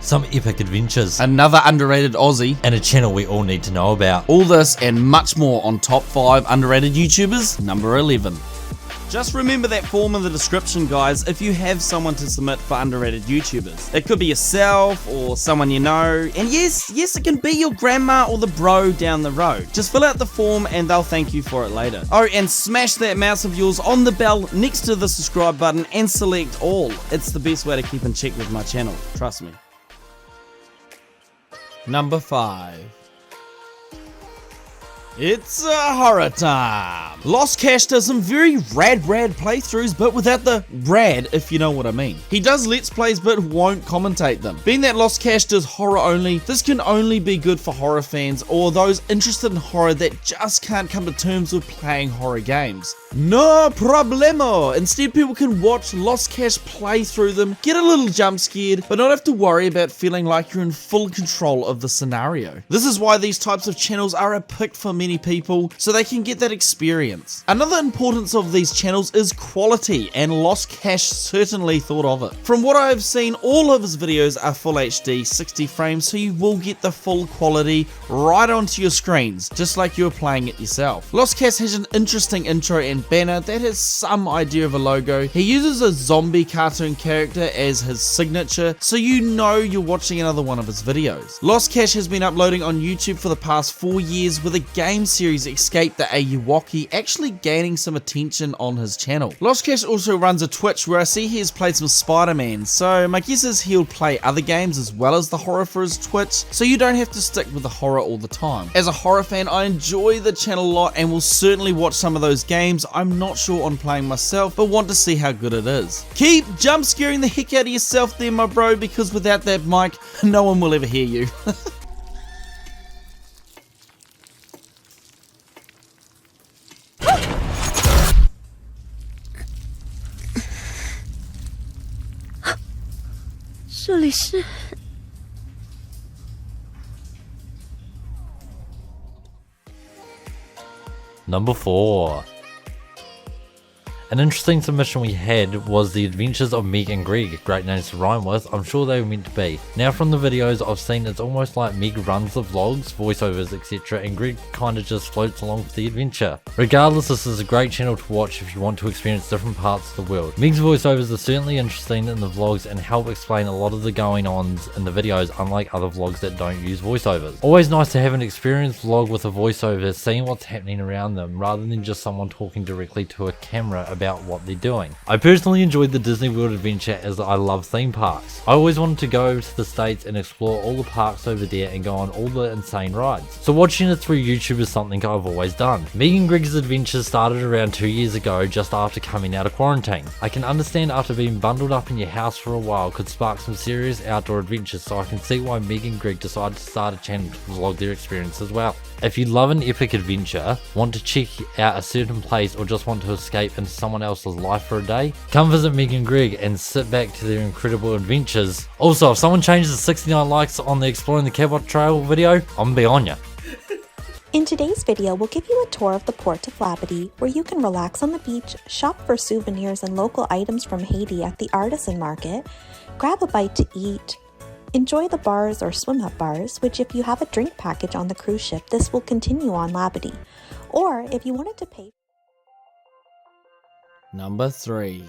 some epic adventures, another underrated Aussie, and a channel we all need to know about. All this and much more on Top 5 Underrated YouTubers, number 11. Just remember that form in the description, guys, if you have someone to submit for underrated YouTubers. It could be yourself or someone you know, and yes, it can be your grandma or the bro down the road. Just fill out the form and they'll thank you for it later. Oh, and smash that mouse of yours on the bell next to the subscribe button and select all. It's the best way to keep in check with my channel, trust me. Number 5. It's a horror time! Lost Cash does some very rad playthroughs, but without the rad, if you know what I mean. He does Let's Plays, but won't commentate them. Being that Lost Cash does horror only, this can only be good for horror fans or those interested in horror that just can't come to terms with playing horror games. No problemo! Instead, people can watch Lost Cash play through them, get a little jump scared, but not have to worry about feeling like you're in full control of the scenario. This is why these types of channels are a pick for many people, so they can get that experience. Another importance of these channels is quality, and Lost Cash certainly thought of it. From what I have seen, all of his videos are full HD 60 frames, so you will get the full quality right onto your screens, just like you're playing it yourself. Lost Cash has an interesting intro and banner that has some idea of a logo. He uses a zombie cartoon character as his signature, so you know you're watching another one of his videos. Lost Cash has been uploading on YouTube for the past 4 years with a game series Escape the Ayuwoki actually gaining some attention on his channel. Lost Cash also runs a Twitch where I see he has played some Spider-Man, so my guess is he'll play other games as well as the horror for his Twitch, so you don't have to stick with the horror all the time. As a horror fan, I enjoy the channel a lot and will certainly watch some of those games I'm not sure on playing myself, but want to see how good it is. Keep jump scaring the heck out of yourself there, my bro, because without that mic, no one will ever hear you. Number 4. An interesting submission we had was the adventures of Meg and Greg. Great names to rhyme with, I'm sure they were meant to be. Now from the videos I've seen, it's almost like Meg runs the vlogs, voiceovers, etc, and Greg kinda just floats along with the adventure. Regardless, this is a great channel to watch if you want to experience different parts of the world. Meg's voiceovers are certainly interesting in the vlogs and help explain a lot of the going ons in the videos, unlike other vlogs that don't use voiceovers. Always nice to have an experienced vlog with a voiceover, seeing what's happening around them, rather than just someone talking directly to a camera about what they're doing. I personally enjoyed the Disney World adventure as I love theme parks. I always wanted to go to the States and explore all the parks over there and go on all the insane rides. So watching it through YouTube is something I've always done. Meg and Greg's adventures started around 2 years ago, just after coming out of quarantine. I can understand after being bundled up in your house for a while could spark some serious outdoor adventures, so I can see why Meg and Greg decided to start a channel to vlog their experience as well. If you love an epic adventure, want to check out a certain place, or just want to escape into someone else's life for a day, come visit Meg and Greg and sit back to their incredible adventures. Also, if someone changes the 69 likes on the Exploring the Cabot Trail video, I'm gonna be on ya. In today's video, we'll give you a tour of the port of Labadee, where you can relax on the beach, shop for souvenirs and local items from Haiti at the artisan market, grab a bite to eat, enjoy the bars or swim up bars, which if you have a drink package on the cruise ship, this will continue on Labadee. Or if you wanted to pay... Number 3.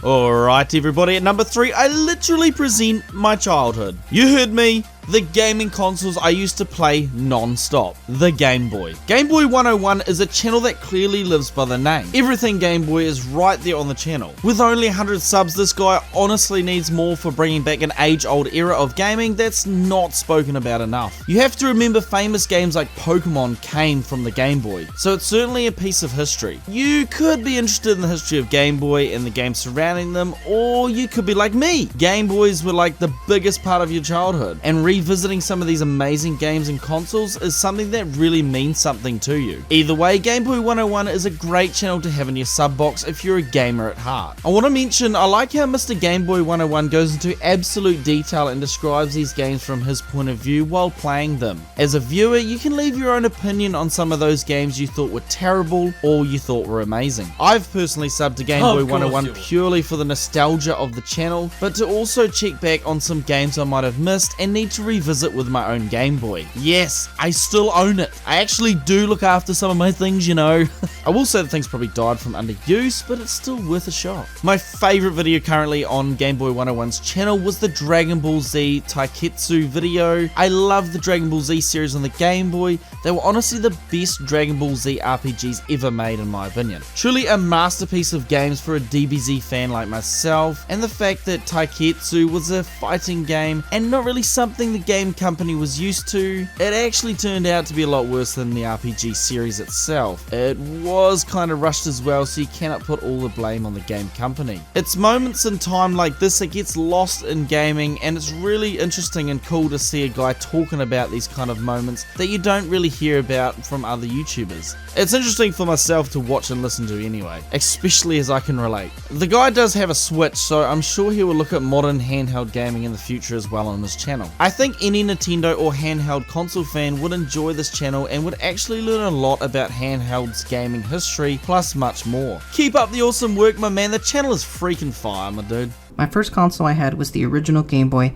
Alright everybody, at number 3, I literally present my childhood. You heard me. The gaming consoles I used to play non-stop. The Game Boy. Gameboy 101 is a channel that clearly lives by the name. Everything Game Boy is right there on the channel. With only 100 subs, this guy honestly needs more for bringing back an age-old era of gaming that's not spoken about enough. You have to remember famous games like Pokemon came from the Game Boy, so it's certainly a piece of history. You could be interested in the history of Game Boy and the games surrounding them, or you could be like me. Game Boys were like the biggest part of your childhood, and revisiting some of these amazing games and consoles is something that really means something to you. Either way, Gameboy 101 is a great channel to have in your sub box if you're a gamer at heart. I want to mention, I like how Mr. Gameboy 101 goes into absolute detail and describes these games from his point of view while playing them. As a viewer, you can leave your own opinion on some of those games you thought were terrible or you thought were amazing. I've personally subbed to Gameboy 101 purely for the nostalgia of the channel, but to also check back on some games I might have missed and need to revisit with my own Game Boy. Yes, I still own it. I actually do look after some of my things, you know. I will say the thing's probably died from underuse, but it's still worth a shot. My favourite video currently on Gameboy 101's channel was the Dragon Ball Z Taiketsu video. I love the Dragon Ball Z series on the Game Boy. They were honestly the best Dragon Ball Z RPGs ever made in my opinion. Truly a masterpiece of games for a DBZ fan like myself, and the fact that Taiketsu was a fighting game and not really something the game company was used to, it actually turned out to be a lot worse than the RPG series itself. It was kind of rushed as well, so you cannot put all the blame on the game company. It's moments in time like this that gets lost in gaming, and it's really interesting and cool to see a guy talking about these kind of moments that you don't really hear about from other YouTubers. It's interesting for myself to watch and listen to anyway, especially as I can relate. The guy does have a Switch, so I'm sure he will look at modern handheld gaming in the future as well on his channel. I think any Nintendo or handheld console fan would enjoy this channel and would actually learn a lot about handhelds gaming history, plus much more. Keep up the awesome work, my man. The channel is freaking fire, my dude. My first console I had was the original Game Boy,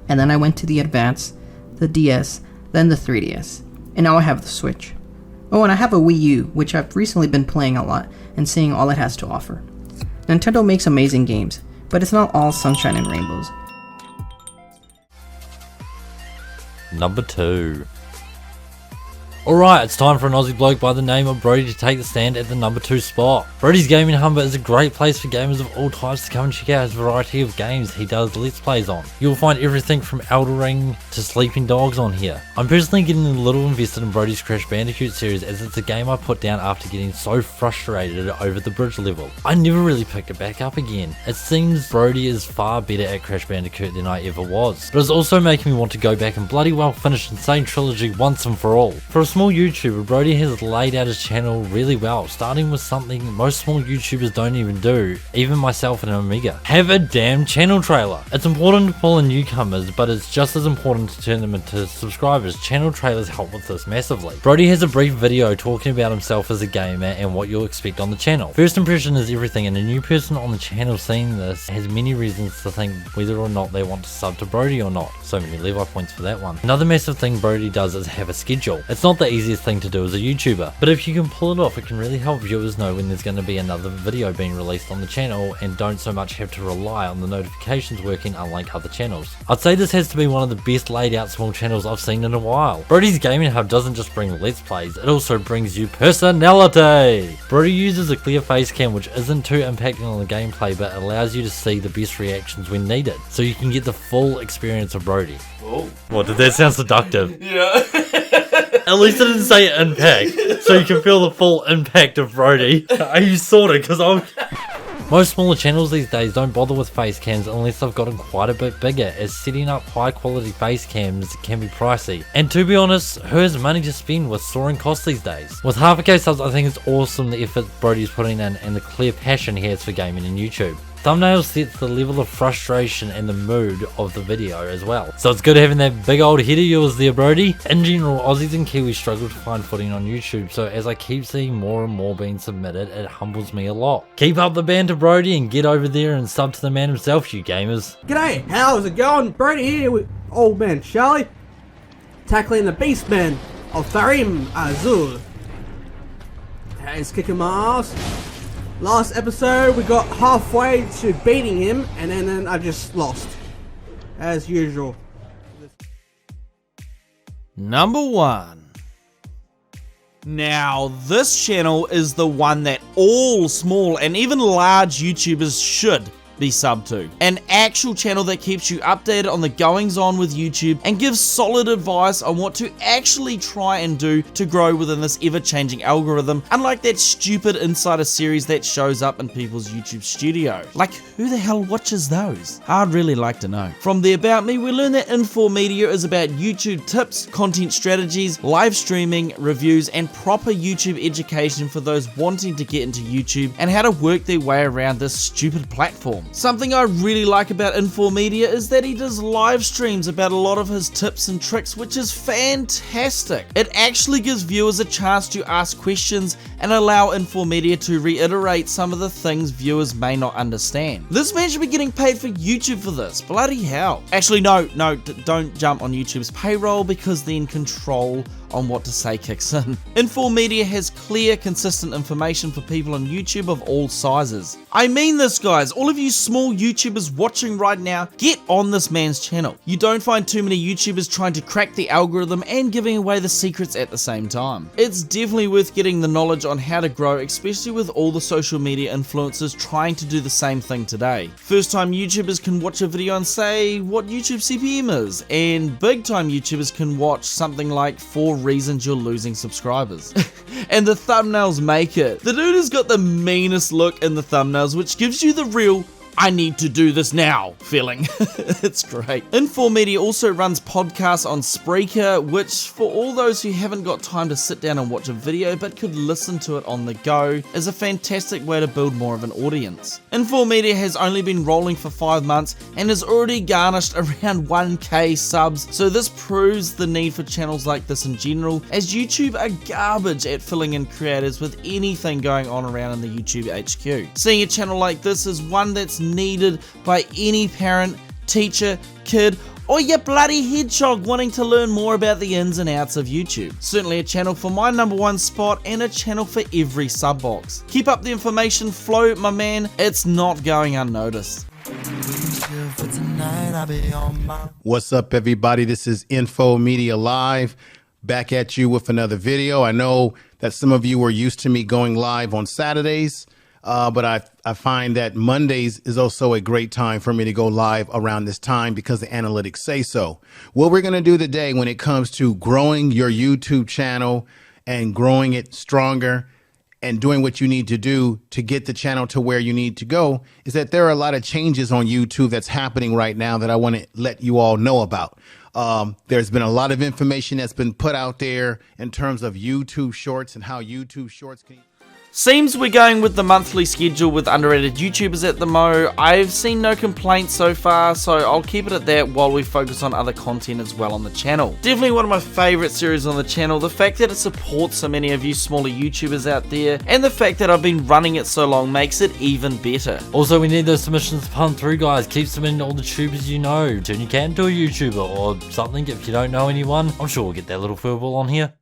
and then I went to the Advance, the DS, then the 3DS, and now I have the Switch. Oh, and I have a Wii U, which I've recently been playing a lot and seeing all it has to offer. Nintendo makes amazing games, but it's not all sunshine and rainbows. Number 2. Alright, it's time for an Aussie bloke by the name of Brody to take the stand at the number 2 spot. Brody's Gaming Humber is a great place for gamers of all types to come and check out his variety of games he does Let's Plays on. You'll find everything from Elden Ring to Sleeping Dogs on here. I'm personally getting a little invested in Brody's Crash Bandicoot series, as it's a game I put down after getting so frustrated over the bridge level. I never really picked it back up again. It seems Brody is far better at Crash Bandicoot than I ever was, but it's also making me want to go back and bloody well finish Insane Trilogy once and for all. For a small YouTuber, Brody has laid out his channel really well, starting with something most small YouTubers don't even do, even myself and Amiga. Have a damn channel trailer. It's important to pull in newcomers, but it's just as important to turn them into subscribers. Channel trailers help with this massively. Brody has a brief video talking about himself as a gamer and what you'll expect on the channel. First impression is everything, and a new person on the channel seeing this has many reasons to think whether or not they want to sub to Brody or not. So many levi points for that one. Another massive thing Brody does is have a schedule. It's not the easiest thing to do as a YouTuber, but if you can pull it off, it can really help viewers know when there's going to be another video being released on the channel and don't so much have to rely on the notifications working unlike other channels. I'd say this has to be one of the best laid out small channels I've seen in a while. Brody's Gaming Hub doesn't just bring Let's Plays, it also brings you personality! Brody uses a clear face cam which isn't too impacting on the gameplay but allows you to see the best reactions when needed, so you can get the full experience of Brody. Oh. What, did that sound seductive? Yeah. At least I didn't say impact, so you can feel the full impact of Brody. Are you sorted? Because most smaller channels these days don't bother with face cams unless they've gotten quite a bit bigger, as setting up high quality face cams can be pricey. And to be honest, who has money to spend with soaring costs these days? With half a K subs, I think it's awesome the effort Brody's putting in and the clear passion he has for gaming and YouTube. Thumbnails sets the level of frustration and the mood of the video as well. So it's good having that big old head of yours there, Brody. In general, Aussies and Kiwis struggle to find footing on YouTube, so as I keep seeing more and more being submitted, it humbles me a lot. Keep up the banter, Brody, and get over there and sub to the man himself, you gamers. G'day, how's it going? Brody here with old man Charlie, tackling the beastman of Farim Azul. He's kicking my ass. Last episode we got halfway to beating him and then I just lost, as usual. Number 1. Now, this channel is the one that all small and even large YouTubers should be subbed to. An actual channel that keeps you updated on the goings on with YouTube and gives solid advice on what to actually try and do to grow within this ever-changing algorithm, unlike that stupid insider series that shows up in people's YouTube studio. Like, who the hell watches those? I'd really like to know. From the About Me, we learn that Info Media is about YouTube tips, content strategies, live streaming, reviews, and proper YouTube education for those wanting to get into YouTube and how to work their way around this stupid platform. Something I really like about Info Media is that he does live streams about a lot of his tips and tricks, which is fantastic. It actually gives viewers a chance to ask questions and allow Info Media to reiterate some of the things viewers may not understand. This man should be getting paid for YouTube for this. Bloody hell. Actually, no, don't jump on YouTube's payroll, because then control on what to say kicks in. Info Media has clear, consistent information for people on YouTube of all sizes. I mean this, guys. All of you small YouTubers watching right now, get on this man's channel. You don't find too many YouTubers trying to crack the algorithm and giving away the secrets at the same time. It's definitely worth getting the knowledge on how to grow, especially with all the social media influencers trying to do the same thing today. First time YouTubers can watch a video and say what YouTube CPM is, and big time YouTubers can watch something like 4 reasons you're losing subscribers. And the thumbnails make it. The dude has got the meanest look in the thumbnails, which gives you the real I need to do this now feeling. It's great. Info Media also runs podcasts on Spreaker, which for all those who haven't got time to sit down and watch a video but could listen to it on the go, is a fantastic way to build more of an audience. Info Media has only been rolling for 5 months and has already garnished around 1k subs, so this proves the need for channels like this in general, as YouTube are garbage at filling in creators with anything going on around in the YouTube HQ. Seeing a channel like this is one that's needed by any parent, teacher, kid, or your bloody hedgehog wanting to learn more about the ins and outs of YouTube. Certainly a channel for my #1 spot and a channel for every sub box. Keep up the information flow, my man. It's not going unnoticed. What's up, everybody? This is Info Media Live, back at you with another video. I know that some of you are used to me going live on Saturdays, but I find that Mondays is also a great time for me to go live around this time because the analytics say so. What we're going to do today when it comes to growing your YouTube channel and growing it stronger and doing what you need to do to get the channel to where you need to go is that there are a lot of changes on YouTube that's happening right now that I want to let you all know about. There's been a lot of information that's been put out there in terms of YouTube Shorts and how YouTube Shorts can... Seems we're going with the monthly schedule with underrated YouTubers at the mo. I've seen no complaints so far, so I'll keep it at that while we focus on other content as well on the channel. Definitely one of my favourite series on the channel, the fact that it supports so many of you smaller YouTubers out there, and the fact that I've been running it so long makes it even better. Also, we need those submissions pumped through, guys. Keep submitting all the tubers you know. Turn your cat into a YouTuber or something if you don't know anyone. I'm sure we'll get that little furball on here.